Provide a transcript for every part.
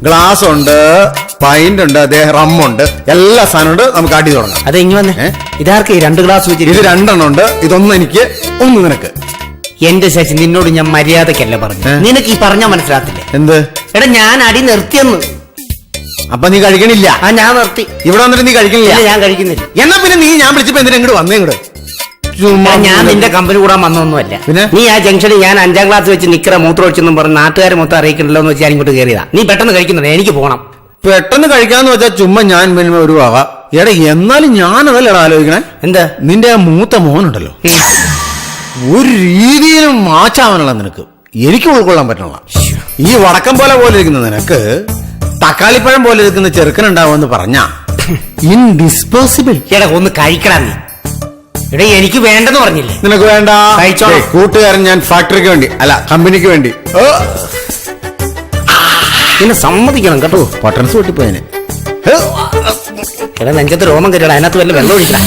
Glass ഉണ്ട്, pint ഉണ്ട്, റമ്മുണ്ട്, എല്ലാ സാധനം ഉണ്ട്. നമുക്ക് അടി തുടങ്ങാം. അതെ, ഇങ്ങ് വന്നേ. ഇതാർക്ക് 2 ഗ്ലാസ് വെച്ചിട്ട്? ഇത് 2 ഉണ്ട്. ഇതൊന്നും എനിക്ക്, ഒന്ന് നിനക്ക്. എന്റെ ശശി, നിന്നോട് ഞാൻ മര്യാദക്കല്ല പറഞ്ഞു. നിനക്ക് ഈ പറഞ്ഞാൽ മനസ്സിലാത്തില്ല. എന്ത്? എടാ, ഞാൻ അടി നിർത്തിയെന്ന്. അപ്പൊ നീ കഴിക്കണില്ല? ഞാൻ നിർത്തി. ഇവിടെ വന്നിട്ട് നീ കഴിക്കണില്ല? ഞാൻ കഴിക്കുന്നില്ല. എന്നാ പിന്നെ നീ ഞാൻ വിളിച്ചപ്പോ എന്തിനാ ഇങ്ങോട്ട് വന്നേ? ഇങ്ങോട്ട് ഞാൻ നിന്റെ കമ്പനി കൂടാൻ വന്നൊന്നുമല്ല. പിന്നെ നീ ആ ജംഗ്ഷനിൽ ഞാൻ 5ാം ക്ലാസ് വെച്ച് നിക്കറ മൂത്രം ഒഴിച്ചെന്നും പറഞ്ഞ് നാട്ടുകാരെ മൊത്തം അറിയിക്കണ്ടല്ലോ എന്ന് വെച്ചാൽ ഇങ്ങോട്ട് കയറിയതാ. നീ പെട്ടെന്ന് കഴിക്കുന്നത്, എനിക്ക് പോകണം. പെട്ടെന്ന് കഴിക്കാന്ന് വെച്ചാൽ ചുമ്മാ ഞാൻ ഒരു വക. എടാ, എന്നാലും ഞാനതല്ലടാ ആലോചിക്കണേ. എന്താ? നിന്റെ ആ മൂത്ത മോനുണ്ടല്ലോ, ഒരു രീതിയിലും മാച്ചാവനുള്ള നിനക്ക് എനിക്ക് ഉൾക്കൊള്ളാൻ പറ്റണ. ഈ വടക്കം പോലെ ഇരിക്കുന്ന നിനക്ക് തക്കാളിപ്പഴം പോലെ ഇരിക്കുന്ന ചെറുക്കനുണ്ടാവുമെന്ന് പറഞ്ഞ ഇൻഡിസ്പോസിബിൾ. എടാ, ഒന്ന് കഴിക്കടാ നീ. എടാ, എനിക്ക് വേണ്ടെന്ന് പറഞ്ഞില്ലേ? നിനക്ക് വേണ്ട. കൂട്ടുകാരൻ ഞാൻ ഫാക്ടറിക്ക് വേണ്ടി അല്ല, കമ്പനിക്ക് വേണ്ടി. പിന്നെ സമ്മതിക്കണം കേട്ടോ. ബട്ടൺസ് പൊട്ടിപ്പോയതിന്. എടാ, നെഞ്ചത്ത് രോമം കയറിയടാ. അതിനകത്ത് വല്ല വെള്ളം ഒഴിക്കടാ.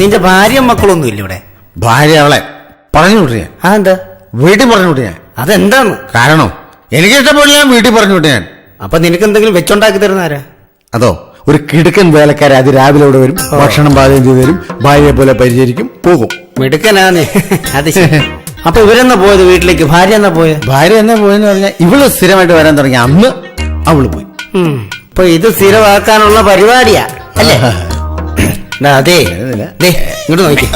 നിന്റെ ഭാര്യയും മക്കളൊന്നും ഇല്ല ഇവിടെ? ഭാര്യ അവളെ പറഞ്ഞു വിട്ടു ഞാൻ. അതെന്താ? വീട്ടിൽ പറഞ്ഞു വിട്ടു ഞാൻ. അതെന്താണ് കാരണം? എനിക്ക് ഇഷ്ടപ്പെടില്ല, ഞാൻ വീട്ടിൽ പറഞ്ഞു വിട്ടു ഞാൻ. അപ്പൊ നിനക്ക് എന്തെങ്കിലും വെച്ചുണ്ടാക്കി തരുന്നാരാ? അതോ, ഒരു കിടുക്കൻ വേലക്കാരെ അത് രാവിലെ ഇവിടെ വരും, ഭക്ഷണം പാചകം ചെയ്ത് തരും, ഭാര്യയെ പോലെ പരിചരിക്കും, പോകും. മിടുക്കനാണ്. അത് അപ്പൊ ഇവരെന്നാ പോയത് വീട്ടിലേക്ക്? ഭാര്യ എന്നാ പോയത്? ഭാര്യ എന്നാ പോയെന്ന് പറഞ്ഞാൽ ഇവള് സ്ഥിരമായിട്ട് വരാൻ തുടങ്ങി അന്ന് അവള് പോയി. ഇപ്പൊ ഇത് സ്ഥിരമാക്കാനുള്ള പരിപാടിയാ അല്ലേ? അതെ, ഇങ്ങോട്ട് നോക്കി.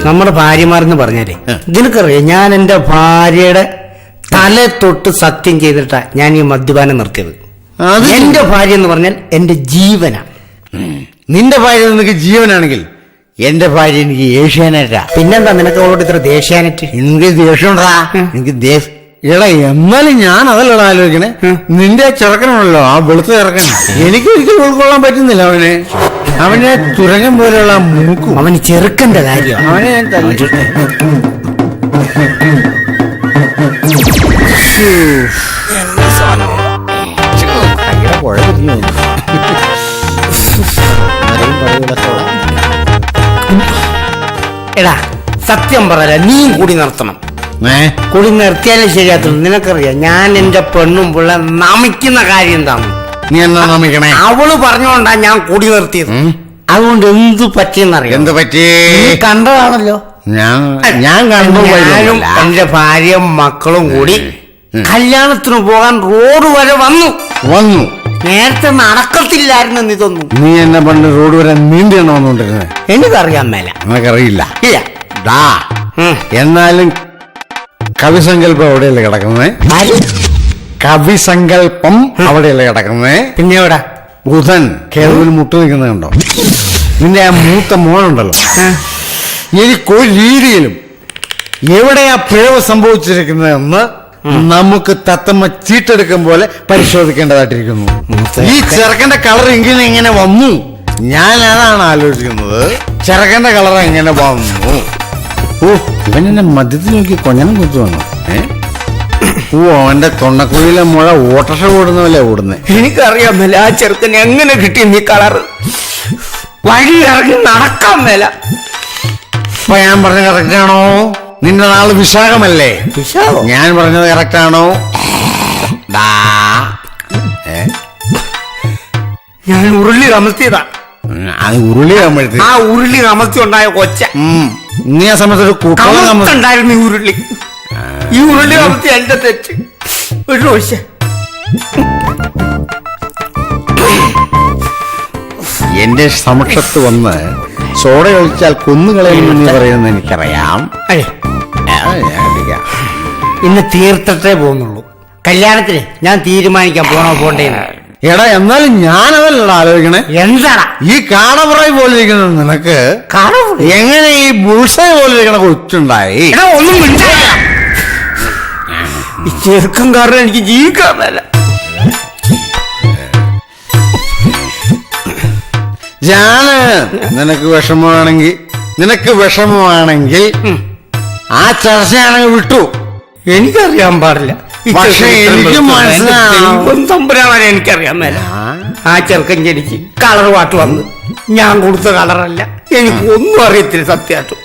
നമ്മുടെ ഭാര്യമാരെന്ന് പറഞ്ഞാലേ, നിനക്കറിയാം, ഞാൻ എന്റെ ഭാര്യയുടെ തല തൊട്ട് സത്യം ചെയ്തിട്ടാ ഞാൻ ഈ മദ്യപാനം നിർത്തിയത്. എന്റെ ഭാര്യ എന്ന് പറഞ്ഞാൽ എന്റെ ജീവനാ. നിന്റെ ഭാര്യ നിനക്ക് ജീവനാണെങ്കിൽ എന്റെ ഭാര്യ എനിക്ക് ഏഷ്യാനെറ്റാ. പിന്നെന്താ നിനക്ക് അവളോട് ഇത്ര ദേഷ്യാനെറ്റ്? എനിക്ക് ദേഷ്യണ്ടാ. എനിക്ക് എടാ, എന്നാലും ഞാൻ അതല്ലടാ ആലോചിക്കണേ. നിന്റെ ചെറുക്കനാണല്ലോ, ആ വെളുത്ത ചെറുക്കൻ. എനിക്ക് ഒരിക്കലും ഉൾക്കൊള്ളാൻ പറ്റുന്നില്ല അവനെ. അവനെ തുരങ്കം പോലെയുള്ള മൂക്കും. അവന് ചെറുക്കന്റെ കാര്യം. അവനെ ഞാൻ എടാ, സത്യം പറയല, നീ കൂടി നിർത്തണം. കൂടി നിർത്തിയാലേ ശരിയാത്തുള്ളൂ. നിനക്കറിയാം, ഞാൻ എന്റെ പെണ്ണും പിള്ള നമിക്കുന്ന കാര്യം എന്താണ്? നീ എന്നാ നമിക്കണേ? അവള് പറഞ്ഞോണ്ടാ ഞാൻ കൂടി നിർത്തിയത്. അതുകൊണ്ട് എന്തു പറ്റിയെന്നറിയാം. എന്ത് പറ്റി? കണ്ടതാണല്ലോ. ഞാൻ കണ്ടു. ഞാനും എന്റെ ഭാര്യയും മക്കളും കൂടി കല്യാണത്തിന് പോകാൻ റോഡ് വരെ വന്നു. നേരത്തെ നടക്കത്തില്ലായിരുന്നു ഇതൊന്നും. നീ എന്നെ പണ്ട് റോഡ് വരെ നീണ്ടിയാണ് വന്നുകൊണ്ടിരുന്നത്. എനിക്കറിയാൻ മേല. നിനക്കറിയില്ല? ഇല്ല. എന്നാലും കവിസങ്കല്പം അവിടെയല്ലേ കിടക്കുന്നത്? കവിസങ്കല്പം അവിടെയല്ലേ കിടക്കുന്നത്? പിന്നെ എവിടെ? ബുധൻ കേരളത്തിൽ മുട്ടു നിൽക്കുന്നത് കണ്ടോ? നിന്റെ ആ മൂത്ത മോനുണ്ടല്ലോ, എനിക്കൊരു രീതിയിലും എവിടെയാ പിഴവ് സംഭവിച്ചിരിക്കുന്നതെന്ന് നമുക്ക് തത്തമ്മ ചീട്ടെടുക്കും പോലെ പരിശോധിക്കേണ്ടതായിട്ടിരിക്കുന്നു. ഈ ചെറുക്കന്റെ കളർ എങ്ങനെ വന്നു? ഞാൻ അതാണ് ആലോചിക്കുന്നത്. ചെറുക്കന്റെ കളർ എങ്ങനെ വന്നു? ഓ, ഇവൻ എന്നെ മദ്യത്തിൽ നോക്കി കൊഞ്ഞനം കുത്തു വന്നു. ഓ, അവന്റെ തൊണ്ടക്കുഴിയിലെ മുഴ ഓട്ടർഷ ഓടുന്നല്ലേ ഓടുന്നേ. എനിക്കറിയാൻ മേല ആ ചെറുക്കൻ എങ്ങനെ കിട്ടി നീ കളറ്. വഴി ഇറങ്ങി നടക്കാൻ മേല. അപ്പൊ ഞാൻ പറഞ്ഞ കറക്റ്റാണോ? നിന്റെ നാള് വിശാഖമല്ലേ? ഞാൻ പറഞ്ഞത് കറക്റ്റാണോ? ഞാൻ ഉരുളി കമത്തിയതാ. അത് ഉരുളി കമഴ്ത്തി. ആ ഉരുളി കമത്തി ഉണ്ടായ കൊച്ച. നീ ആ സമയത്ത് ഒരു കൂട്ടുണ്ടായിരുന്നു ഈ ഉരുളി. ഈ ഉരുളി കമത്തി എന്റെ തെറ്റ്. ഒരു ദോശ. എന്റെ സമക്ഷത്ത് വന്ന് സോഡ ഒഴിച്ചാൽ കൊന്നുകളയുമെന്ന് പറയുന്നത് എനിക്കറിയാം. ഇന്ന് തീർത്തിട്ടേ പോകുന്നുള്ളൂ. കല്യാണത്തിന് ഞാൻ തീരുമാനിക്കാൻ പോണോ പോണ്ടേന്ന്. എടാ, എന്നാലും ഞാനതല്ലടാ ആലോചിക്കണേ. എന്താണ് ഈ കാടപുറായി പോലെ ഇരിക്കുന്നത് നിനക്ക് എങ്ങനെ ഈ ബുൾസൈ പോലെ ഇരിക്കണ കൊച്ചുണ്ടായി? ഒന്നും ഈ ചെറുക്കം കാരണം എനിക്ക് ജീവിക്കാൻ മേല. നിനക്ക് വിഷമമാണെങ്കിൽ ആ ചർച്ചയാണെങ്കിൽ വിട്ടു. എനിക്കറിയാൻ പാടില്ല. പക്ഷെ എനിക്ക് മനസ്സിലാവും തമ്പുരാനെ എനിക്കറിയാൻ മേല. ആ ചെറുക്കൻ എനിക്ക് കളർ വാട്ട് വന്ന് ഞാൻ കൊടുത്ത കളറല്ല. എനിക്ക് ഒന്നും അറിയത്തില്ല സത്യമായിട്ടും.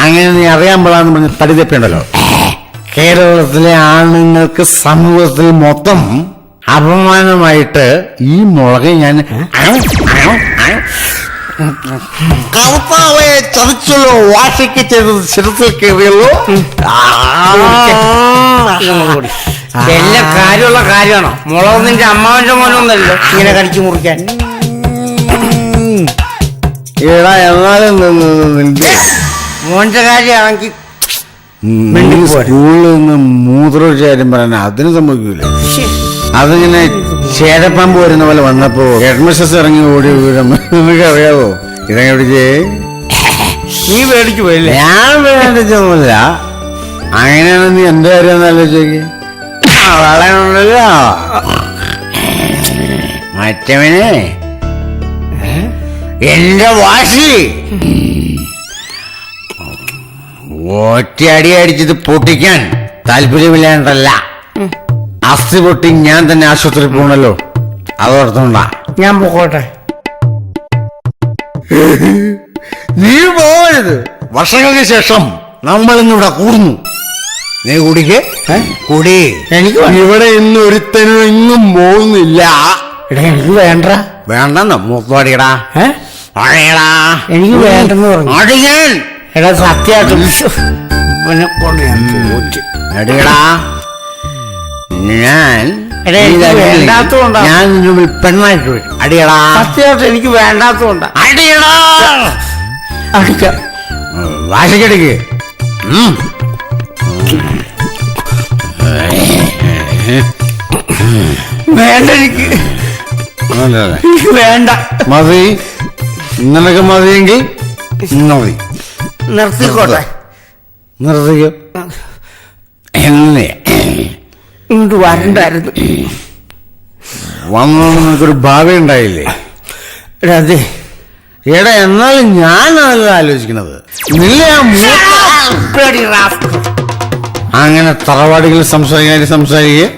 അങ്ങനെ നീ അറിയാൻ പാടാന്ന് പറഞ്ഞ് തടി തെപ്പിയുണ്ടല്ലോ. കേരളത്തിലെ ആണുങ്ങൾക്ക് സമൂഹത്തിൽ മൊത്തം അപമാനമായിട്ട് ഈ മുളക് ഞാൻ കർത്താവെ ചതിച്ചുള്ളൂ, വാശിക്ക് ചെയ്തത് ശിരത്തിൽ കയറിയുള്ളൂ. എല്ലാ കാര്യമുള്ള കാര്യമാണോ? മുളക് നിന്റെ അമ്മാവന്റെ മോനൊന്നല്ലോ ഇങ്ങനെ കടിച്ചു മുറിക്കാൻ. എടാ എന്നാലും നിന്റെ മോന്റെ കാര്യമാണെങ്കിൽ സ്കൂളിൽ നിന്ന് മൂത്രവിച്ചാരും പറയാൻ അതിന് സംഭവിക്കൂല. അതിങ്ങനെ ചേരപ്പാമ്പ് വരുന്ന പോലെ വന്നപ്പോ ഹെഡ്മിസ്ട്രസ് ഇറങ്ങി ഓടി വീഴും. നിനക്ക് അറിയാവോ ഇതങ്ങനെ പിടിച്ചേ? നീ മേടിച്ചു പോയില്ലേ? ഞാൻ വേണ്ടിച്ചൊന്നുമില്ല. അങ്ങനെയാണ് നീ എന്റെ കാര്യം ആലോചിച്ചേക്ക്. വളയുണ്ടല്ലോ മറ്റവനെ എന്റെ വാശി ഒറ്റയടി അടിച്ചത് പൊട്ടിക്കാൻ താല്പര്യമില്ലാണ്ടല്ല. അസ്ഥി പൊട്ടി ഞാൻ തന്നെ ആശുപത്രിയിൽ പോകണല്ലോ, അതോർത്തോണ്ടാ. ഞാൻ പോകട്ടെ. നീ പോകരുത്. വർഷങ്ങൾക്ക് ശേഷം നമ്മൾ ഇന്നിവിടെ കൂടുന്നു. നീ കുടിക്ക്, കുടി. എനിക്ക് ഇവിടെ ഇന്ന് ഒരുത്തനും എങ്ങും പോകുന്നില്ല. എനിക്ക് വേണ്ട. വേണ്ടെന്ന് മൂത്തോടിയടാ. എനിക്ക് വേണ്ടെന്ന് പറഞ്ഞു. അടിയൻ എടാ സത്യമായിട്ടും അടിയടാ. ഞാൻ വേണ്ടാത്തോണ്ടാ. ഞാൻ നിന്റെ മുമ്പിൽ പെണ്ണായിട്ട് വരും. അടിയടാ. സത്യമായിട്ട് എനിക്ക് വേണ്ടാത്തോണ്ടാ. അടിയടാ. അടിക്കാം. വാശിക്കടിക്ക്. വേണ്ട എനിക്ക് വേണ്ട. മതി, നിനക്ക് മതിയെങ്കിൽ മതി. നിർത്തിക്കോട്ടെ. നിർത്തിക്കോ. എന്നെ ഇങ്ങോട്ട് വരണ്ടായിരുന്നു. വന്നോണ്ട് നിനക്കൊരു ഭാവി ഉണ്ടായില്ലേ? അതെ. എടാ എന്നാലും ഞാനല്ല ആലോചിക്കുന്നത്. നിന്നെ അങ്ങനെ തറവാടികൾ സംസാരിക്കുക.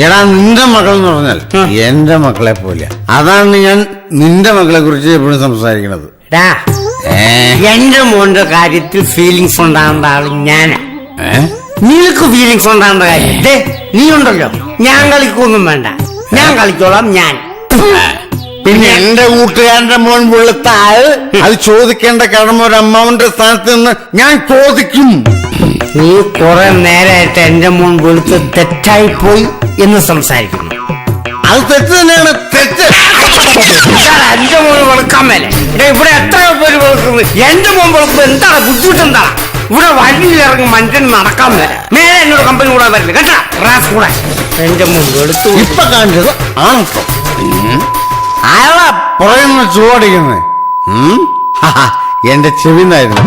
എടാ നിന്റെ മകൾ എന്ന് പറഞ്ഞാൽ എന്റെ മക്കളെ പോലെ. അതാണ് ഞാൻ നിന്റെ മക്കളെ കുറിച്ച് എപ്പോഴും സംസാരിക്കുന്നത്. എന്റെ മോന്റെ കാര്യത്തിൽ ഫീലിങ്സ് ഉണ്ടാകേണ്ട ആള് ഞാനാ. നിനക്ക് ഫീലിങ്സ് ഉണ്ടാകേണ്ട കാര്യം നീ ഉണ്ടല്ലോ. ഞാൻ കളിക്കൊന്നും വേണ്ട, ഞാൻ കളിച്ചോളാം. ഞാൻ പിന്നെ എന്റെ കൂട്ടുകാരന്റെ മോൻ വെളുത്താൽ അത് ചോദിക്കേണ്ട കടമ ഒരു അമ്മാവന്റെ സ്ഥാനത്ത് നിന്ന് ഞാൻ ചോദിക്കും. നീ കുറെ നേരമായിട്ട് എന്റെ മോൻ വെളുത്ത് തെറ്റായി പോയി എന്ന് സംസാരിക്കുന്നു. അത് തെറ്റ് തന്നെയാണ്. തെറ്റ്. എന്റെ മോൻ വെളുക്കാൻ മേലെ ഇവിടെ എത്ര പേര് വെളുക്കുന്നത്? എന്റെ മോൻ വെളുക്കുന്നത് എന്താണ് ബുദ്ധിമുട്ടെന്താ? ഇവിടെ വഴിയിലിറങ്ങി മനുഷ്യൻ നടക്കാൻ മേലെ മേലെ എന്നോട് കമ്പനി കൂടാൻ വരില്ല കേട്ടാ. റാസ് കൂടെ എന്റെ മോൻ വെളുത്തു. ഇപ്പൊ കാണിച്ചത് ആണോ? ആരാ പുറയുന്ന ചൂടടിക്കുന്നത്? എന്റെ ചെവിന്നായിരുന്നു.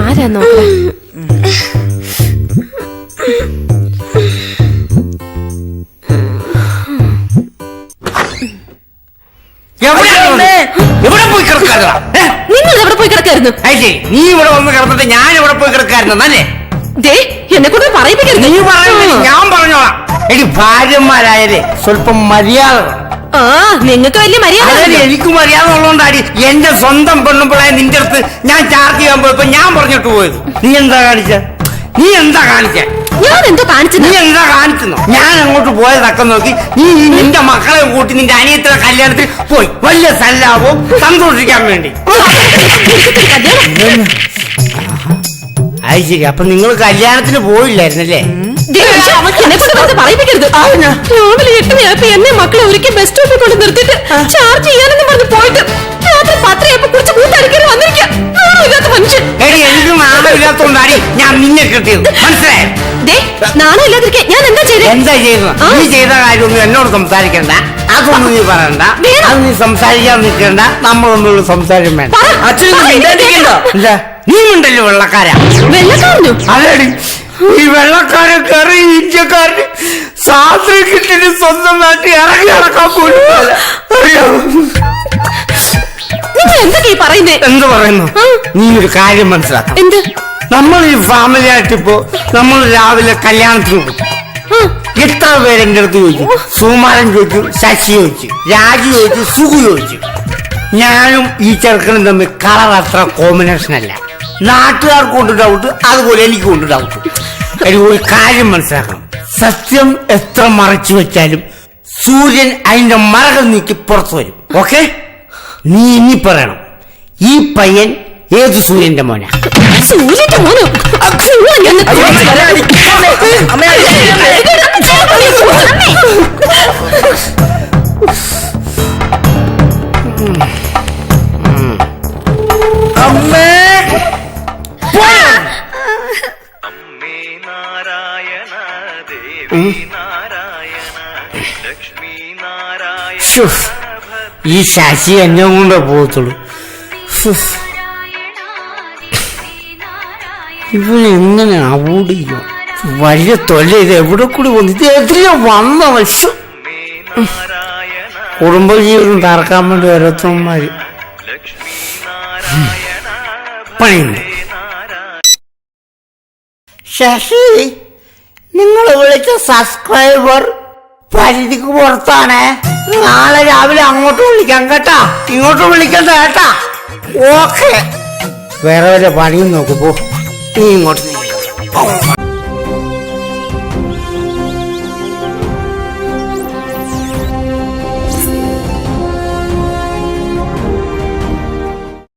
ആരാ നോക്കാം? എവിടെ പോയി കിടക്കാറുള്ള? നിങ്ങൾ എവിടെ പോയി കിടക്കായിരുന്നു? നീ ഇവിടെ വന്ന് കിടന്നിട്ട് ഞാൻ ഇവിടെ പോയി കിടക്കായിരുന്നു അല്ലേ? എന്നെ കൊണ്ട് പറയിപ്പിക്കരുത്. നീ പറയുന്നത് ഞാൻ പറഞ്ഞോളാം. എനിക്ക് ഭാര്യമാരായാലേ സ്വല്പം മര്യാദ. നിങ്ങൾക്ക് വലിയ മര്യാദ. എനിക്ക് മര്യാദ ഉള്ളതുകൊണ്ടാടി എന്റെ സ്വന്തം പെണ്ണുമ്പിളായ നിന്റെ അടുത്ത് ഞാൻ ചാർജ് ചെയ്യാൻ പോയപ്പോ ഞാൻ പറഞ്ഞിട്ട് പോയത്. നീ എന്താ കാണിച്ച? ഞാൻ എന്തോ കാണിച്ചത്? നീ എന്താ കാണിച്ചെന്നോ? ഞാൻ അങ്ങോട്ട് പോയതൊക്കെ നോക്കി നീ നിന്റെ മക്കളെ കൂട്ടി നിന്റെ അനിയത്തിയുടെ കല്യാണത്തിൽ പോയി വലിയ സല്ലാവും സന്തോഷിക്കാൻ വേണ്ടി. അത് ശരി. അപ്പൊ നിങ്ങൾ കല്യാണത്തിന് പോയില്ലായിരുന്നല്ലേ? പറയിപ്പിക്കരുത്. രാവിലെ 8 എന്നെ മക്കളെ ഒരിക്കൽ ബസ് സ്റ്റോപ്പിൽ കൊണ്ട് നിർത്തിയിട്ട് ചാർജ് ചെയ്യാനെന്ന് പറഞ്ഞ് പോയിട്ട് രാത്രി 10 കുറിച്ച് കൂട്ടടിക്കാൻ വന്നിരിക്കാം. മനുഷ്യൻ. എനിക്ക് നാണമില്ലാത്തോണ്ടാടി ഞാൻ നിന്നെ കിട്ടിയത്. മനസ്സിലായോ? നാണം ഇല്ലാതിരിക്കെ ഞാൻ എന്താ ചെയ്തത്? എന്താ ചെയ്തത്? നീ ചെയ്ത കാര്യമൊന്നും എന്നോട് സംസാരിക്കണ്ട. അതൊന്നും നീ പറയണ്ട. അത് നീ സംസാരിക്കാൻ നിൽക്കണ്ട. നമ്മളൊന്നും സംസാരം വേണ്ട. നീ ഉണ്ടല്ലോ വെള്ളക്കാരാ. വെള്ളക്കാരനോ? അതെടി ഈ വെള്ളക്കാരൻ കയറി ഇന്ത്യക്കാരന് സ്വാതന്ത്ര്യത്തിന് സ്വന്തം നാട്ടിൽ ഇറങ്ങി നടക്കാൻ പോലും എന്തൊക്കെ പറയുന്നേ? എന്ത് പറയുന്നു? നീ ഒരു കാര്യം മനസ്സിലാക്കാം. എന്ത്? നമ്മൾ ഈ ഫാമിലി ആയിട്ടിപ്പോ നമ്മൾ രാവിലെ കല്യാണത്തിന് പോകും. എത്ര പേരെന്റെ അടുത്ത് ചോദിച്ചു. സുകുമാരൻ ചോദിച്ചു, ശശി ചോദിച്ചു, രാജു ചോദിച്ചു, സുഖു ചോദിച്ചു. ഞാനും ഈ ചെറുക്കനും തമ്മിൽ കളർ അത്ര കോമ്പിനേഷൻ അല്ല. നാട്ടുകാർക്ക് കൊണ്ട് ഡൗട്ട്, അതുപോലെ എനിക്ക് കൊണ്ട് ഡൗട്ട്. എനിക്ക് ഒരു കാര്യം മനസ്സിലാക്കണം, സത്യം എത്ര മറച്ചു വെച്ചാലും സൂര്യൻ അതിന്റെ മറകൾ നീക്കി പുറത്തു വരും. ഓക്കെ, നീ ഇനി പറയണം, ഈ പയ്യൻ ഏത് സൂര്യന്റെ മോനാ? സൂര്യന്റെ മോനോ? അമ്മേ അമ്മേ നാരായണ ദേവി നാരായണ ലക്ഷ്മി നാരായണ ശ്ശോ, ഈ ശശി എന്നെ കൊണ്ടേ പോകത്തുള്ളൂ. ഇവന് എങ്ങനെ അവോയ്ഡ് ചെയ്യും? വലിയ തൊല്ല, ഇത് എവിടെ കൂടി വന്നു? ഇത് എതിരെ വന്ന വശു. കുടുംബജീവിതം തറക്കാൻ വേണ്ടി ഓരോരുത്തന്മാര് ലക്ഷ്മി നാരായണ പണിയുണ്ട്. ശശി, നിങ്ങൾ വിളിച്ച സബ്സ്ക്രൈബർ പരിധിക്ക് പുറത്താണേ. നാളെ രാവിലെ അങ്ങോട്ട് വിളിക്കാം കേട്ടാ, ഇങ്ങോട്ട് വിളിക്കണ്ട കേട്ടാ. ഓക്കെ, വേറെ വല്ല പണിയും നോക്കുമ്പോ നീ ഇങ്ങോട്ട് നീ